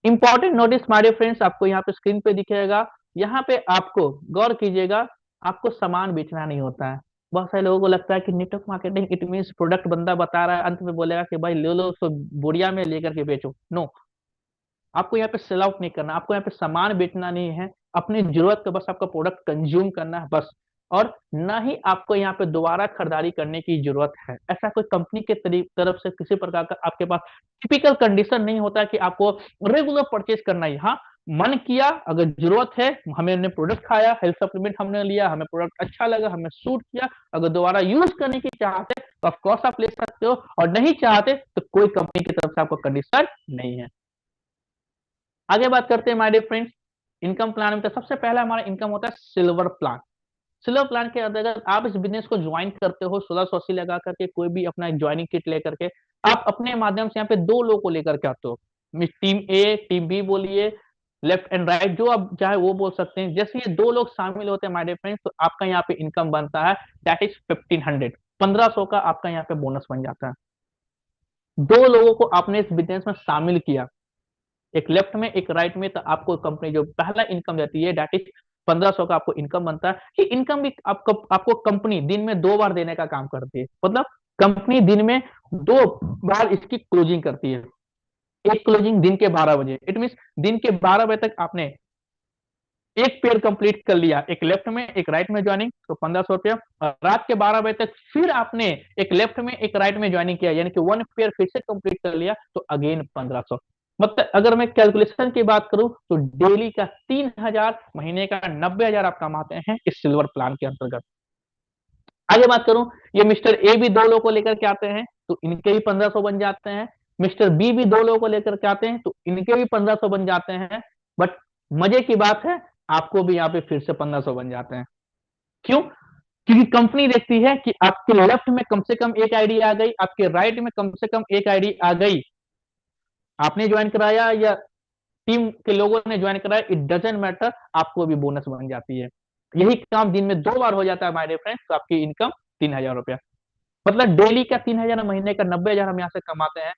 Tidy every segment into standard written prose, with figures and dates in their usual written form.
Important notice my dear friends, आपको यहाँ पे स्क्रीन पे दिखेगा। यहाँ पे आपको गौर कीजिएगा, आपको सामान बेचना नहीं होता है। बहुत सारे लोगों को लगता है कि network marketing it means product बंदा बता रहा है, अंत में बोलेगा कि भाई ले लो उसको बोरिया में लेकर के बेचो। नो, आपको यहाँ पे सेल आउट नहीं करना, आपको यहाँ पे सामान बेचना नहीं है, अपनी जरूरत का बस आपका प्रोडक्ट कंज्यूम करना है बस। और ना ही आपको यहाँ पे दोबारा खरीदारी करने की जरूरत है। ऐसा कोई कंपनी के तरफ से किसी प्रकार का आपके पास टिपिकल कंडीशन नहीं होता कि आपको रेगुलर परचेज करना ही। हाँ, मन किया, अगर जरूरत है, हमने प्रोडक्ट खाया, हेल्थ सप्लीमेंट हमने लिया, हमें प्रोडक्ट अच्छा लगा, हमें सूट किया, अगर दोबारा यूज करने की चाहते तो ऑफकोर्स आप ले सकते हो, और नहीं चाहते तो कोई कंपनी की तरफ से आपको कंडीशन नहीं है। आगे बात करते हैं my dear friends, income plan में। तो सबसे पहला हमारा इनकम होता है सिल्वर प्लान। सिल्वर प्लान के अंतर्गत आप इस बिजनेस को ज्वाइन करते हो 1680 लगा करके, कोई भी अपना एक ज्वाइनिंग किट लेकर के। आप अपने माध्यम से यहाँ पे दो लोग को लेकर के आते हो, टीम ए टीम बी बोलिए, लेफ्ट एंड राइट जो आप चाहे वो बोल सकते हैं। जैसे ये दो लोग शामिल होते हैं माय डियर फ्रेंड्स, तो आपका यहाँ पे इनकम बनता है, दैट इज 1500, 1500 का आपका यहाँ पे बोनस बन जाता है। दो लोगों को आपने इस बिजनेस में शामिल किया, एक लेफ्ट में एक राइट में, तो आपको कंपनी जो पहला इनकम देती है दैट इज 1500 का आपको इनकम बनता है। ये इनकम भी आपको कंपनी दिन में दो बार देने का काम करती है। मतलब कंपनी दिन में दो बार इसकी क्लोजिंग करती है। एक क्लोजिंग दिन के 12 बजे, इट मीन दिन के 12 बजे तक आपने एक पेयर कंप्लीट कर लिया, एक लेफ्ट में एक राइट में ज्वाइनिंग, तो 1500 रुपया। और रात के 12 बजे तक फिर आपने एक लेफ्ट में एक राइट में ज्वाइनिंग किया, यानी कि वन पेयर फिर से कंप्लीट कर लिया, तो अगेन 1500। मतलब अगर मैं कैलकुलेशन की बात करूं तो डेली का 3000, महीने का 90,000 आप कमाते हैं इस सिल्वर प्लान के अंतर्गत। आगे बात करूं, ये मिस्टर ए भी दो लोगों को लेकर के आते हैं, तो इनके भी 1500 बन जाते हैं। मिस्टर बी भी दो लोगों को लेकर के आते हैं, तो इनके भी 1500 बन जाते हैं। बट मजे की बात है, आपको भी यहाँ पे फिर से 1500 बन जाते हैं। क्यों? क्योंकि कंपनी देखती है कि आपके लेफ्ट में कम से कम एक आईडी आ गई, आपके राइट में कम से कम एक आईडी आ गई, आपने ज्वाइन कराया या टीम के लोगों ने ज्वाइन कराया, इट डजेंट मैटर, आपको भी बोनस बन जाती है। यही काम दिन में दो बार हो जाता है माय डियर फ्रेंड्स, तो आपकी इनकम 3000 रुपया। मतलब डेली का 3000, महीने का 90,000 हम यहाँ से कमाते हैं।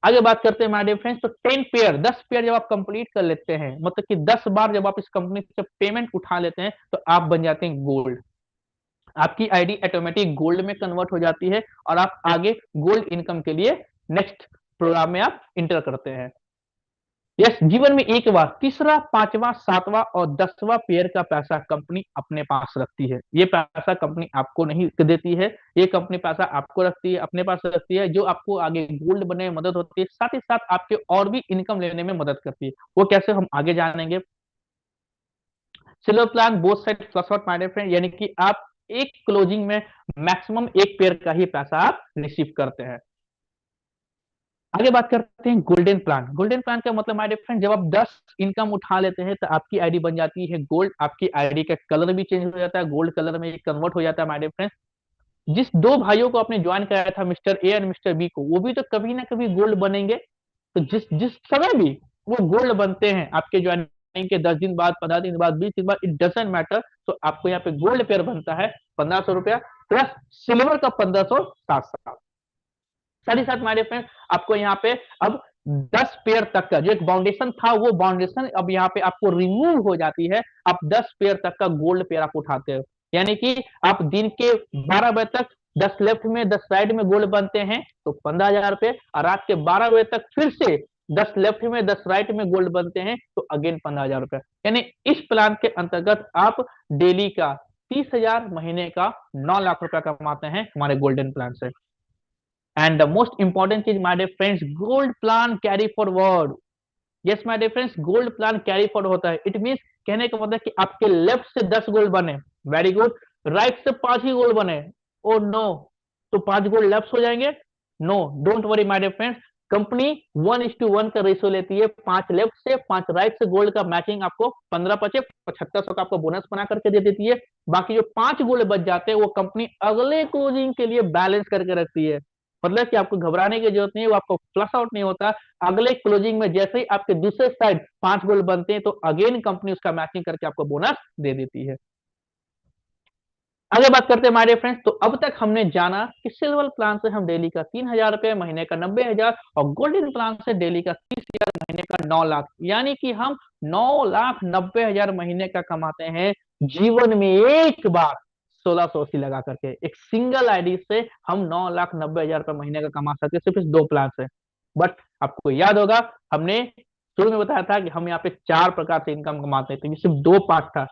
आगे बात करते हैं माय डियर फ्रेंड्स, तो 10 पेयर 10 पेयर जब आप कंप्लीट कर लेते हैं, मतलब कि 10 बार जब आप इस कंपनी से पेमेंट उठा लेते हैं, तो आप बन जाते हैं गोल्ड। आपकी आईडी ऑटोमेटिक गोल्ड में कन्वर्ट हो जाती है, और आप आगे गोल्ड इनकम के लिए नेक्स्ट प्रोग्राम में आप इंटर करते हैं। यस, जीवन में एक बार तीसरा, पांचवा, सातवां और 10वां पेयर का पैसा कंपनी अपने पास रखती है। ये पैसा कंपनी आपको नहीं देती है, ये कंपनी पैसा आपको रखती है, अपने पास रखती है, जो आपको आगे गोल्ड बनने में मदद होती है, साथ ही साथ आपके और भी इनकम लेने में मदद करती है। वो कैसे, हम आगे जानेंगे। Silver plan both side flush out my friend, यानी कि आप एक क्लोजिंग में मैक्सिमम एक पेयर का ही पैसा आप रिसीव करते हैं। आगे बात करते हैं गोल्डन प्लान। गोल्डन प्लान का मतलब माय डियर फ्रेंड, जब आप 10 इनकम उठा लेते हैं तो आपकी आईडी बन जाती है गोल्ड। आपकी आईडी का कलर भी चेंज हो जाता है, गोल्ड कलर में कन्वर्ट हो जाता है माय डियर फ्रेंड। जिस दो भाइयों को आपने ज्वाइन कराया था, मिस्टर ए और मिस्टर बी को, वो भी तो कभी ना कभी गोल्ड बनेंगे। तो जिस जिस समय भी वो गोल्ड बनते हैं आपके ज्वाइनिंग के 10 दिन बाद, 15 दिन बाद, 20 दिन बाद, इट डजेंट मैटर, तो आपको यहाँ पे गोल्ड पेयर बनता है 1500 रुपया, प्लस सिल्वर का 1500, 700। साथ ही साथ हमारे फ्रेंड, आपको यहाँ पे अब 10 पेयर तक का जो एक बाउंडेशन था, वो बाउंडेशन अब यहाँ पे आपको रिमूव हो जाती है। आप 10 पेयर तक का गोल्ड पेयर आप उठाते हो, यानी कि आप दिन के 12 बजे तक 10 लेफ्ट में 10 राइट में गोल्ड बनते हैं, तो 15,000 रुपये। और रात के 12 बजे तक फिर से 10 लेफ्ट में 10 राइट में गोल्ड बनते हैं, तो अगेन 15,000 रुपये। यानी इस प्लान के अंतर्गत आप डेली का 30,000, महीने का 9 लाख रुपया कमाते हैं हमारे गोल्डन प्लान से। And the most important is, my dear friends, gold plan carry forward. Yes my dear friends, gold plan carry forward होता है। इट मीन कहने का मतलब कि आपके लेफ्ट से 10 गोल्ड बने, वेरी गुड, राइट से 5 ही गोल्ड बने, ओ नो, तो 5 गोल्ड लेफ्ट हो जाएंगे। No, don't worry my dear friends, company 1:1 का रेशियो लेती है, 5 लेफ्ट से 5 राइट से गोल्ड का मैचिंग आपको 15/5 7500 का आपको बोनस बना करके दे देती है। बाकी जो 5 गोल्ड बच जाते हैं वो कंपनी अगले क्लोजिंग के लिए बैलेंस करके रखती है। मतलब कि आपको घबराने की जरूरत नहीं है, वो आपको फ्लश आउट नहीं होता। अगले क्लोजिंग में जैसे ही आपके दूसरे साइड 5 गोल बनते हैं, तो अगेन कंपनी उसका मैचिंग करके आपको बोनस दे देती है। आगे बात करते हैं हमारे फ्रेंड्स। तो अब तक हमने जाना कि सिल्वर प्लान से हम डेली का 3,000 रुपए, महीने का 90,000, और गोल्डन प्लान से डेली का 30,000, महीने का 9 लाख, यानी कि हम 9,90,000 महीने का कमाते हैं जीवन में एक बार 1680 लगा करके। एक सिंगल आईडी से हम 9,90,000 रुपए महीने का कमा सकते हैं, सिर्फ इस दो प्लान से। बट आपको याद होगा, हमने शुरू में बताया था कि हम यहाँ पे 4 प्रकार से इनकम कमाते हैं, तो ये सिर्फ 2 पार्ट था।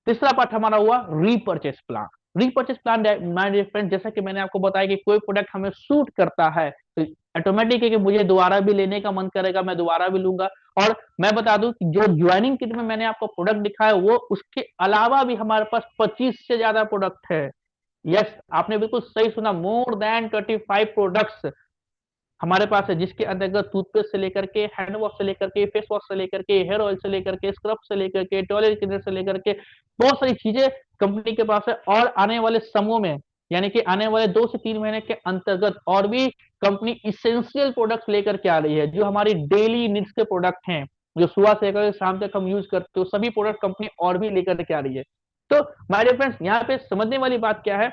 तीसरा पार्ट हमारा हुआ repurchase plan. Repurchase plan my dear friend, जैसा कि मैंने आपको बताया कि कोई प्रोडक्ट हमें सूट करता है तो ऑटोमेटिक है कि मुझे दोबारा भी लेने का मन करेगा, मैं दोबारा भी लूंगा। और मैं बता दूं कि जो ज्वाइनिंग किट में मैंने आपको प्रोडक्ट दिखाया, वो उसके अलावा भी हमारे पास 25 से ज्यादा प्रोडक्ट है। यस, आपने बिल्कुल सही सुना, मोर देन 25 प्रोडक्ट्स हमारे पास है, जिसके अंतर्गत टूथपेस्ट से लेकर के, हैंड वॉश से लेकर के, फेस वॉश से लेकर के, हेयर ऑयल से लेकर के, स्क्रब से लेकर के, टॉयलेट क्लीनर से लेकर के, बहुत सारी चीजें कंपनी के पास है। और आने वाले समूह में, यानी कि आने वाले 2 से 3 महीने के अंतर्गत और भी कंपनी इसेंशियल प्रोडक्ट्स लेकर के आ रही है, जो हमारी डेली नीड्स के प्रोडक्ट हैं, जो सुबह से लेकर शाम तक हम यूज करते हो, सभी प्रोडक्ट कंपनी और भी लेकर के आ रही है। तो माय डियर फ्रेंड्स, यहाँ पे समझने वाली बात क्या है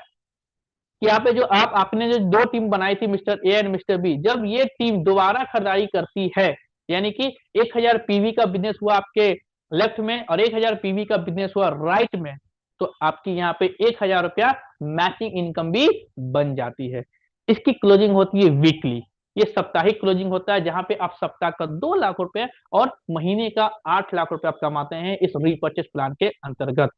कि यहाँ पे जो आपने जो 2 टीम बनाई थी, mister A and mister B, जब ये टीम दोबारा खरीदारी करती है, यानी कि 1,000 पीवी का बिजनेस हुआ आपके लेफ्ट में और 1,000 पीवी का बिजनेस हुआ राइट में, तो आपकी यहाँ पे 1,000 रुपया मैचिंग इनकम भी बन जाती है। इसकी क्लोजिंग होती है वीकली। ये साप्ताहिक क्लोजिंग होता है, जहां पे आप सप्ताह का 2 लाख रुपए और महीने का 8 लाख रुपए आप कमाते हैं इस रीपर्चेस प्लान के अंतर्गत।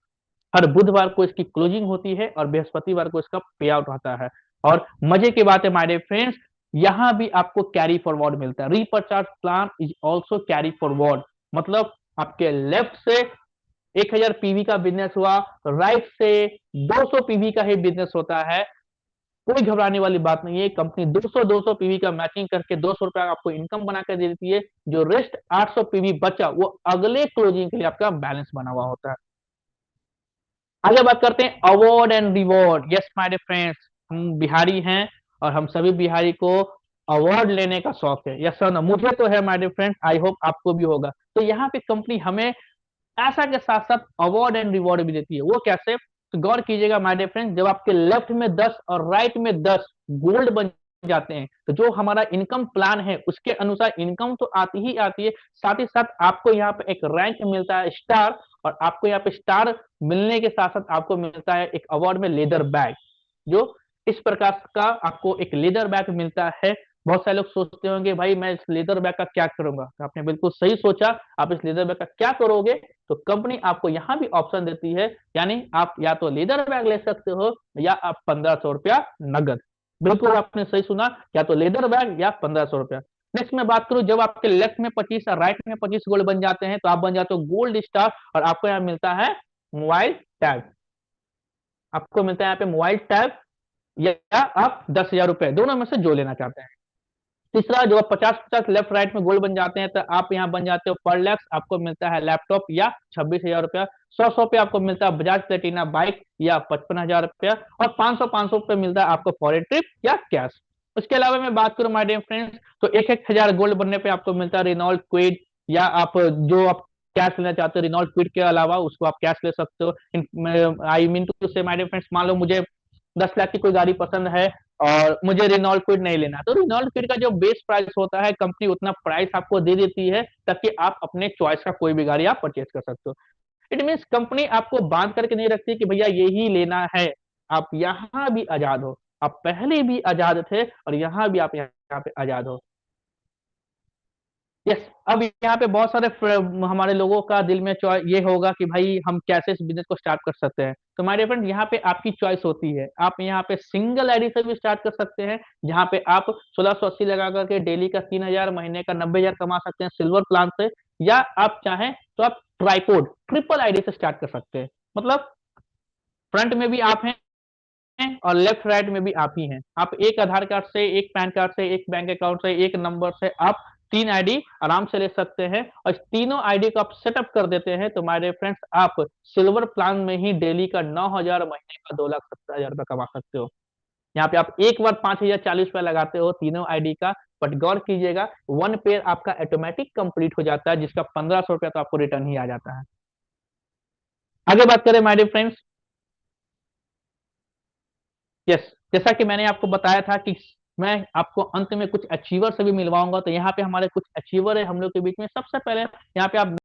हर बुधवार को इसकी क्लोजिंग होती है और बृहस्पतिवार को इसका पे आउट होता है। और मजे की बात है माय डियर फ्रेंड्स, यहां भी आपको कैरी फॉरवर्ड मिलता है। Recharge plan is also carry forward, मतलब आपके लेफ्ट से 1,000 पीवी का बिजनेस हुआ, राइट से 200 पीवी का ही बिजनेस होता है। कोई घबराने वाली बात नहीं है, कंपनी 200 पीवी का मैचिंग करके 200 रुपया आपको इनकम बना कर दे देती है। जो रेस्ट 800 पीवी बचा, वो अगले क्लोजिंग के लिए आपका बैलेंस बना हुआ होता है। आगे बात करते हैं award and reward. Yes my dear friends, हम बिहारी हैं और हम सभी बिहारी को अवार्ड लेने का शौक है। यस सर, मुझे तो है my dear friends, I hope आपको भी होगा। तो यहाँ पे कंपनी हमें ऐसा के साथ साथ अवार्ड एंड रिवॉर्ड भी देती है। वो कैसे, तो गौर कीजिएगा माय डियर फ्रेंड्स, जब आपके लेफ्ट में 10 और राइट में 10 गोल्ड बन जाते हैं, तो जो हमारा इनकम प्लान है उसके अनुसार इनकम तो आती ही आती है, साथ ही साथ आपको यहाँ पे एक रैंक मिलता है स्टार। और आपको यहाँ पे स्टार मिलने के साथ साथ आपको मिलता है एक अवार्ड में लेदर बैग, जो इस प्रकार का आपको एक लेदर बैग मिलता है। बहुत सारे लोग सोचते होंगे भाई मैं इस लेदर बैग का क्या करूंगा, तो आपने बिल्कुल सही सोचा। आप इस लेदर बैग का क्या करोगे, तो कंपनी आपको यहाँ भी ऑप्शन देती है, यानी आप या तो लेदर बैग ले सकते हो या आप 1,500 रुपया नगद। बिल्कुल आपने सही सुना, या तो लेदर बैग या 1,500 रुपया। नेक्स्ट में बात करूं, जब आपके लेफ्ट में 25 और राइट में 25 गोल्ड बन जाते हैं, तो आप बन जाते हो गोल्ड स्टार और आपको यहाँ मिलता है मोबाइल टैब। आपको मिलता है यहाँ पे मोबाइल टैब, या आप 10,000 रुपए, दोनों में से जो लेना चाहते हैं। तीसरा, जो 50-50 लेफ्ट राइट में गोल बन जाते हैं, तो आप यहाँ बन जाते हो पर लैक्स, आपको मिलता है लैपटॉप या 26,000 रुपया। 100 पे आपको मिलता है बजाज प्लेटिना बाइक या 55,000 रुपया। और 500 पे मिलता है आपको फॉरेन ट्रिप या कैश। उसके अलावा मैं बात करूं माय डियर फ्रेंड्स, तो 1,000 गोल्ड बनने पे आपको मिलता है रिनॉल्ट क्विड, या आप जो आप कैश लेना चाहते हो रिनॉल्ट क्विड के अलावा, उसको आप कैश ले सकते हो। आई मीन टू से माय डियर फ्रेंड्स, मान लो मुझे 10 लाख की कोई गाड़ी पसंद है और मुझे रेनॉल्ट क्विड नहीं लेना, तो रेनॉल्ट क्विड का जो बेस प्राइस होता है, कंपनी उतना प्राइस आपको दे देती है, ताकि आप अपने चॉइस का कोई भी गाड़ी आप परचेज कर सकते हो। इट मीन्स कंपनी आपको बांध करके नहीं रखती कि भैया यही लेना है। आप यहाँ भी आजाद हो, आप पहले भी आजाद थे और यहाँ भी आप यहाँ पे आजाद हो। यस, अब यहाँ पे बहुत सारे हमारे लोगों का दिल में ये होगा कि भाई हम कैसे इस बिजनेस को स्टार्ट कर सकते हैं। तो माय डियर फ्रेंड, यहाँ पे आपकी चॉइस होती है। आप यहाँ पे सिंगल आईडी से भी स्टार्ट कर सकते हैं, जहाँ पे आप 1680 लगा करके डेली का 3,000, महीने का 90,000 कमा सकते हैं सिल्वर प्लान से। या आप चाहें तो आप ट्राइपोड ट्रिपल आईडी से स्टार्ट कर सकते हैं, मतलब फ्रंट में भी आप हैं और लेफ्ट राइट में भी आप ही हैं। आप एक आधार कार्ड से, एक पैन कार्ड से, एक बैंक अकाउंट से, एक नंबर से आप 3 आईडी आराम से ले सकते हैं। और तीनों आईडी को आप सेटअप कर देते हैं, तो माय डियर फ्रेंड्स, आप सिल्वर प्लान में ही डेली का 9,000, महीने का 2,70,000 रुपया कमा सकते हो। यहाँ पे आप एक बार 5,040 रुपया लगाते हो तीनों आईडी का, बट गौर कीजिएगा, वन पेयर आपका ऑटोमेटिक कंप्लीट हो जाता है, जिसका 1,500 रुपया तो आपको रिटर्न ही आ जाता है। आगे बात करें माय डियर फ्रेंड्स, यस, जैसा कि मैंने आपको बताया था कि मैं आपको अंत में कुछ अचीवर से भी मिलवाऊंगा, तो यहाँ पे हमारे कुछ अचीवर है हम लोग के बीच में। सबसे पहले यहाँ पे आप